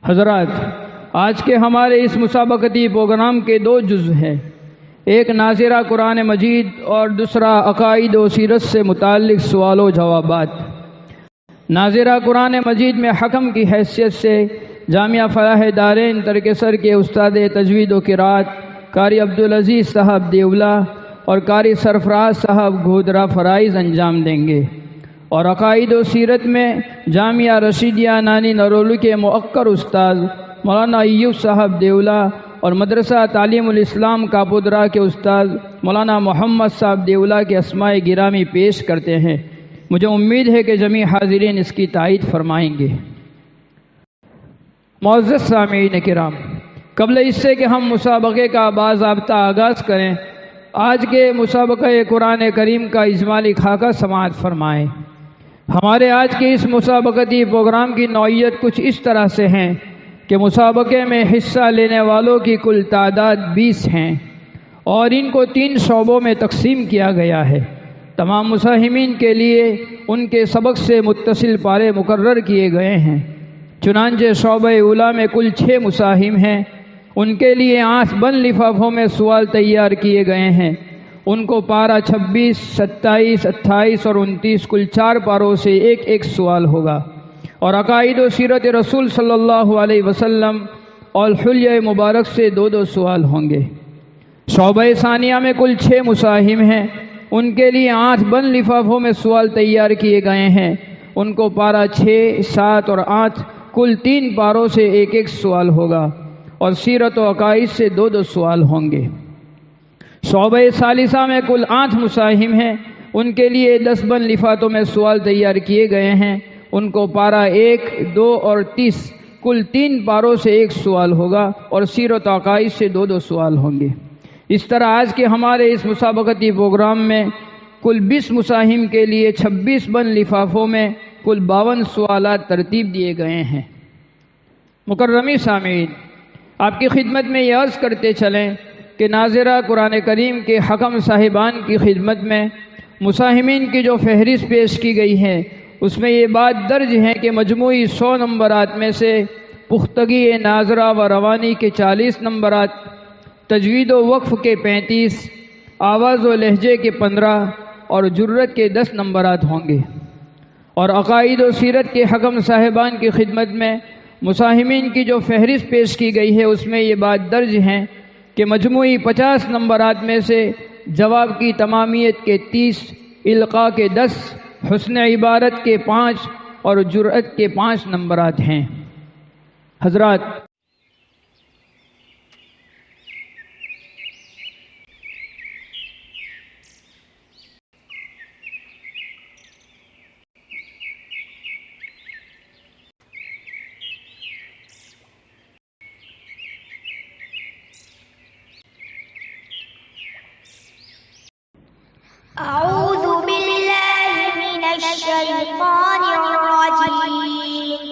حضرات، آج کے ہمارے اس مسابقتی پروگرام کے دو جزء ہیں، ایک ناظرہ قرآن مجید اور دوسرا عقائد و سیرت سے متعلق سوال و جوابات۔ ناظرہ قرآن مجید میں حکم کی حیثیت سے جامعہ فلاح دارین ترکسر کے استاد تجوید و قرات قاری عبدالعزیز صاحب دیولہ اور قاری سرفراز صاحب گودرہ فرائض انجام دیں گے، اور عقائد و سیرت میں جامعہ رشیدیہ نانی نرولو کے مؤقر استاد مولانا ایوب صاحب دیولہ اور مدرسہ تعلیم الاسلام کاپودرہ کے استاد مولانا محمد صاحب دیولہ کے اسماء گرامی پیش کرتے ہیں۔ مجھے امید ہے کہ جمیع حاضرین اس کی تائید فرمائیں گے۔ معزز سامعین کرام، قبل اس سے کہ ہم مسابقے کا باضابطہ آغاز کریں، آج کے مسابقہ قرآن کریم کا اجمالی خاکہ سماعت فرمائیں۔ ہمارے آج کے اس مسابقتی پروگرام کی نوعیت کچھ اس طرح سے ہیں کہ مسابقے میں حصہ لینے والوں کی کل تعداد 20 ہیں اور ان کو 3 شعبوں میں تقسیم کیا گیا ہے۔ تمام مساہمین کے لیے ان کے سبق سے متصل پارے مقرر کیے گئے ہیں۔ چنانچہ شعبہ اولیٰ میں کل 6 مساہم ہیں، ان کے لیے 8 بند لفافوں میں سوال تیار کیے گئے ہیں۔ ان کو پارہ 26، 27، 28 اور 29 کل 4 پاروں سے ایک سوال ہوگا، اور عقائد و سیرت رسول صلی اللہ علیہ وسلم اور حلیہ مبارک سے 2 سوال ہوں گے۔ شعبہ ثانیہ میں کل 6 مساہم ہیں، ان کے لیے 8 بند لفافوں میں سوال تیار کیے گئے ہیں۔ ان کو پارہ 6، 7 اور 8 کل 3 پاروں سے ایک سوال ہوگا، اور سیرت و عقائد سے 2 سوال ہوں گے۔ شعبہ ثالثہ میں کل 8 مساہم ہیں، ان کے لیے 10 بند لفافوں میں سوال تیار کیے گئے ہیں۔ ان کو پارہ 1، 2 اور 30 کل 3 پاروں سے ایک سوال ہوگا، اور سیرت و عقائد سے 2 سوال ہوں گے۔ اس طرح آج کے ہمارے اس مسابقتی پروگرام میں کل 20 مساہم کے لیے 26 بند لفافوں میں کل 52 سوالات ترتیب دیے گئے ہیں۔ مکرمی سامعین، آپ کی خدمت میں یہ عرض کرتے چلیں کہ ناظرہ قرآن کریم کے حکم صاحبان کی خدمت میں مساہمین کی جو فہرست پیش کی گئی ہے، اس میں یہ بات درج ہے کہ مجموعی 100 نمبرات میں سے پختگی ناظرہ و روانی کے 40 نمبرات، تجوید و وقف کے 35، آواز و لہجے کے 15 اور جرت کے 10 نمبرات ہوں گے۔ اور عقائد و سیرت کے حکم صاحبان کی خدمت میں مساہمین کی جو فہرست پیش کی گئی ہے، اس میں یہ بات درج ہے کہ مجموعی 50 نمبرات میں سے جواب کی تمامیت کے 30، القاء کے 10، حسن عبارت کے 5 اور جرأت کے 5 نمبرات ہیں۔ حضرات، أعوذ بالله من الشيطان الرجيم.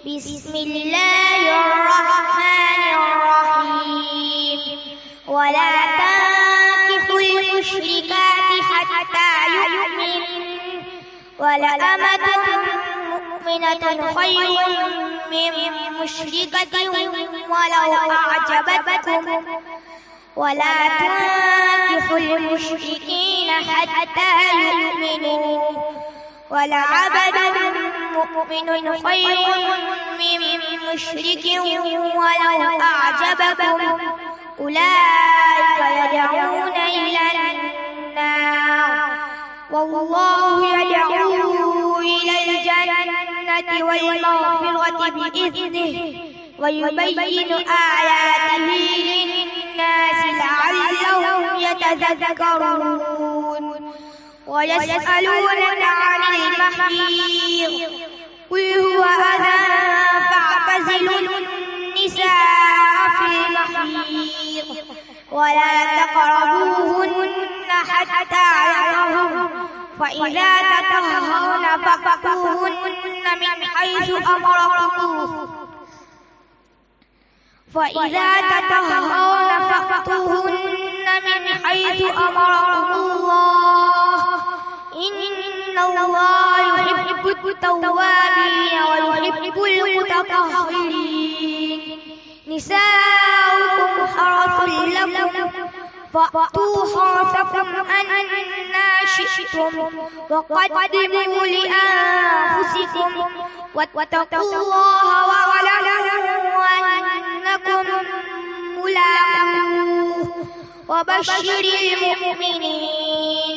بسم الله الرحمن الرحيم. ولا تنكحوا المشركات حتى يؤمنوا، ولأمة مؤمنة خير من مشركة ولو أعجبتكم. ولا تنكحوا المشركين حتى يؤمنوا، ولعبد مؤمن خير من مشرك ولو أعجبكم. أولئك يدعون إلى النار، والله يدعو إلى الجنة والمغفرة بإذنه، ويبين آياته للناس لعلهم يتذكرون. ويسألونك عن المحيض، قل هو أذى فاعتزلوا النساء في المحيض ولا تقربوهن حتى يطهرن، فإذا تطهرن فأتوهن من حيث أمركم الله، إن الله يحب التوابين ويحب المتطهرين. نساؤكم حرث لكم فأتوا حرثكم أنّا شئتم وقدموا لأنفسكم واتقوا الله واعلموا أنكم ملاقوه وبشر المؤمنين.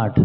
8.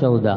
14.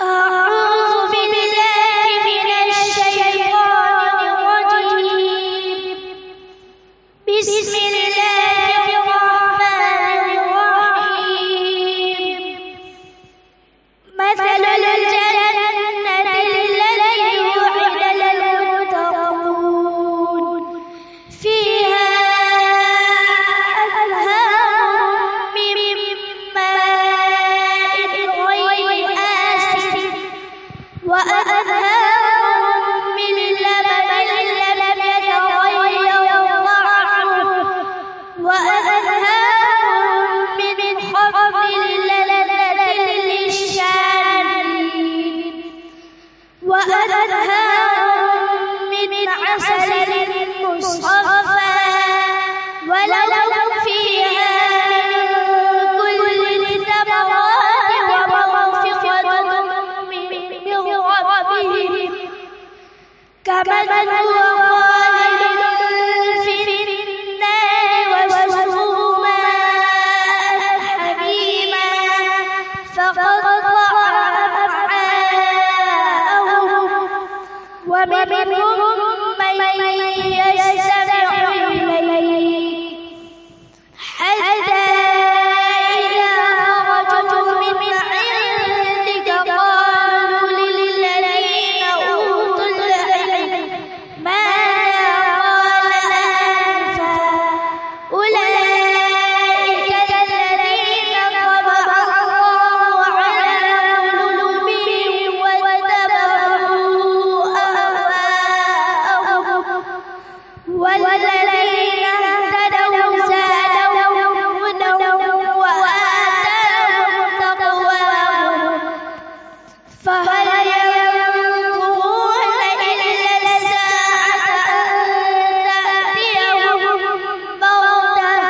أعوذ بالله من الشيطان الرجيم. بسم الله الرحمن الرحيم. مثل الجنة التي وعد المتقون فيها أنهار من ماء غير آسن وأنهار من لبن لم يتغير طعمه وأنهار من خمر لذة للشاربين وأنهار من عسل مصفى ولهم فيها من كل الثمرات ومغفرة من ربهم كمن هو خالد في النار وسقوا ماء حميما فقطع أمعاءهم ومنهم من يستمع إليك حتى إذا خرجوا من عندك قالوا للذين أوتوا العلم ماذا قال آنفا أولئك الذين طبع الله على قلوبهم واتبعوا أهواءهم والذين اهتدوا زادهم هدى وآتاهم تقواهم فهل ينظرون إلا الساعة أن تأتيهم بغتة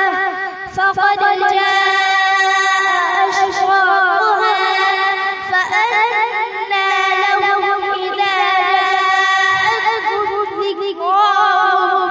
فقد جاء أشراطها فأنى لهم إذا جاءتهم ذكراهم.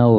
9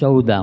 14.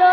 2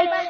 1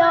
2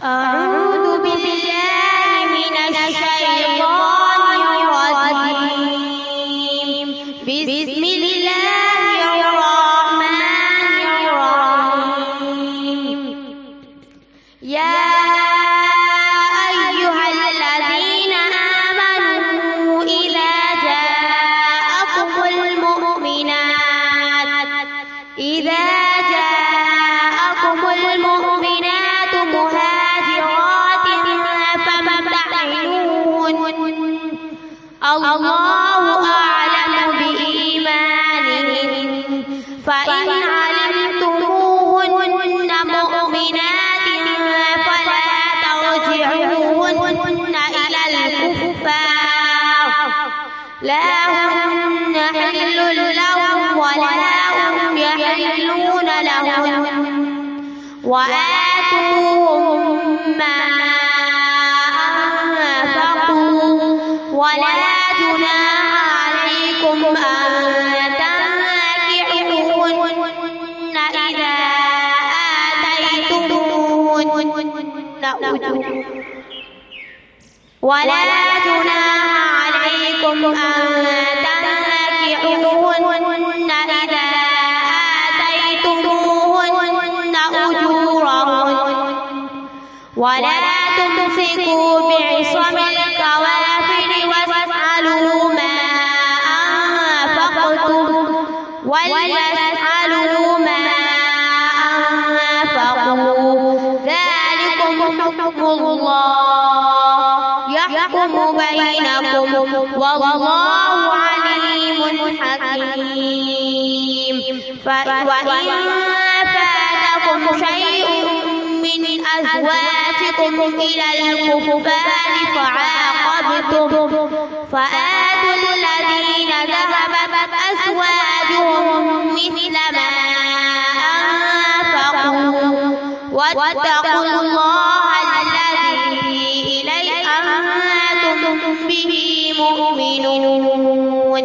أعوذ بالله من الشيطان الرجيم. بسم الله الرحمن الرحيم. إذا جاءكم المؤمنات مهاجرات فامتحنوهن الله أعلم بإيمانهن فإن علمتموهن مؤمنات فلا ترجعوهن إلى الكفار لا هن حل لهم ولا هم يحلون لهم وآتوهم ما أنفقوا ولا جناح عليكم أن تنكحوهن إذا آتيتموهن أجورا ولا جناح عليكم أن تنكحوهن إذا آتيتموهن أجورهن ولا تمسكوا بعصم الكوافر واسألوا ما أنفقتم وليسألوا ما أنفقوا ذلكم حكم الله يحكم بينكم والله عليم حكيم وإن فاتكم شيء من أزواجكم إلى الكفار فعاقبتم فآتوا الذين ذهبت أزواجهم مثل ما أنفقوا واتقوا الله الذي إليه أنتم به مؤمنون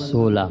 16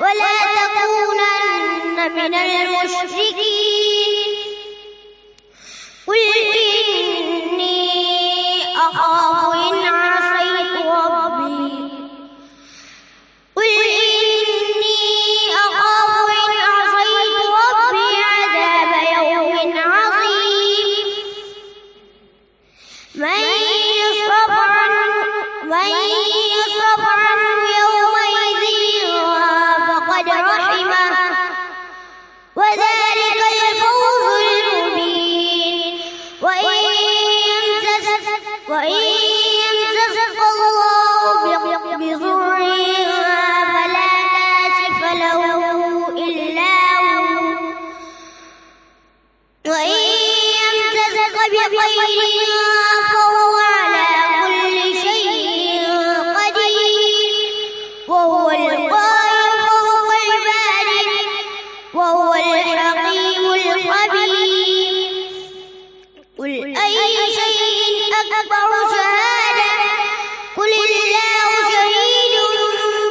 ولا تكونن من المشركين قل إني أخاف إن عصيت ربي عذاب يوم عظيم من يصرف عنه يومئذ فقد رحمه وذلك الفوز المبين وإن يمسسك الله بضر فلا كاشف له إلا هو وإن يمسسك بخير فهو على كل شيء قدير وهو القاهر فوق عباده وهو الحكيم الخبير. قل أي شيء أكبر شهادة قل الله شهيد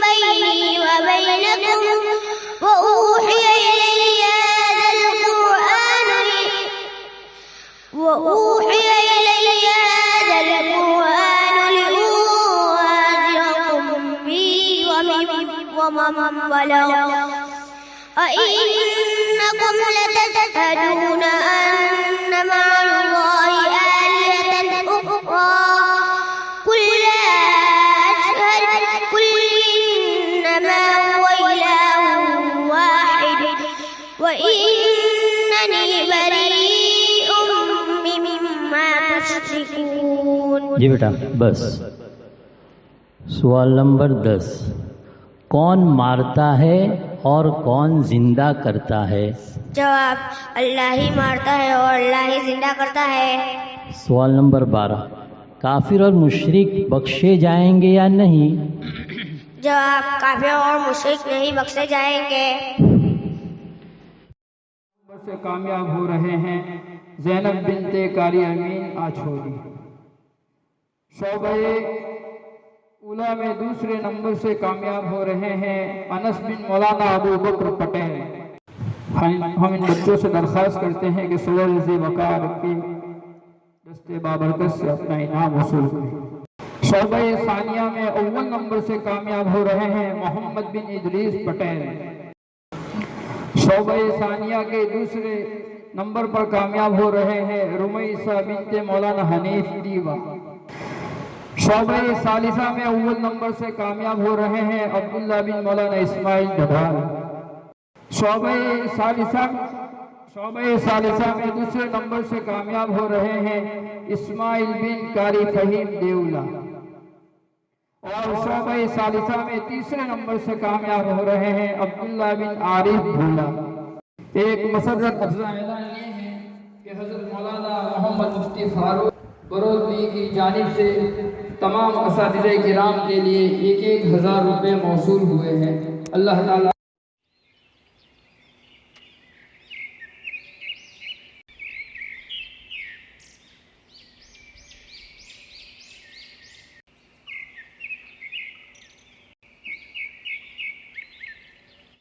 بيني وبينكم وأوحي إلي هذا القرآن لأنذركم به ومن بلغ أئنكم لتشهدون أن مع الله آلهة أخرى قل لا أشهد قل إنما هو إله واحد وإنني بريء مما تشركون. جی بیٹا بس. سوال نمبر 10. کون مارتا ہے اور کون زندہ کرتا ہے؟ جواب اللہ ہی مارتا ہے اور اللہ ہی زندہ کرتا ہے. سوال نمبر 12. کافر اور مشرک بخشے جائیں گے یا نہیں؟ جواب کافر اور مشرک نہیں بخشے جائیں گے. سے کامیاب ہو رہے ہیں زینب بنت قاری امین آچھوڑی. شعبہ اولا میں دوسرے نمبر سے کامیاب ہو رہے ہیں انس بن مولانا ابو بکر پٹیل. ہم ان بچوں سے درخواست کرتے ہیں کہ صدر ذی وقار کے دستے بابرکت سے اپنا انعام وصول کریں. شعبہ ثانیہ میں اول نمبر سے کامیاب ہو رہے ہیں محمد بن ادریس پٹیل. شعبہ ثانیہ کے دوسرے نمبر پر کامیاب ہو رہے ہیں رمیسہ بنت مولانا حنیف دیوا. شعبہ ثالثہ میں اول نمبر سے کامیاب ہو رہے ہیں عبداللہ بن مولانا اسماعیل ڈھال. شعبہ ثالثہ میں دوسرے نمبر سے کامیاب ہو رہے ہیں اسماعیل بن قاری فہیم دیولا. اور شعبہ ثالثہ میں تیسرے نمبر سے کامیاب ہو رہے ہیں عبداللہ بن عارف بھولا. ایک مسرت افزا اعلان یہ ہے کہ حضرت مولانا محمد مفتی فاروق برودلی کی جانب سے تمام اساتذہ کرام کے لیے 1,000 روپے موصول ہوئے ہیں. اللہ تعالیٰ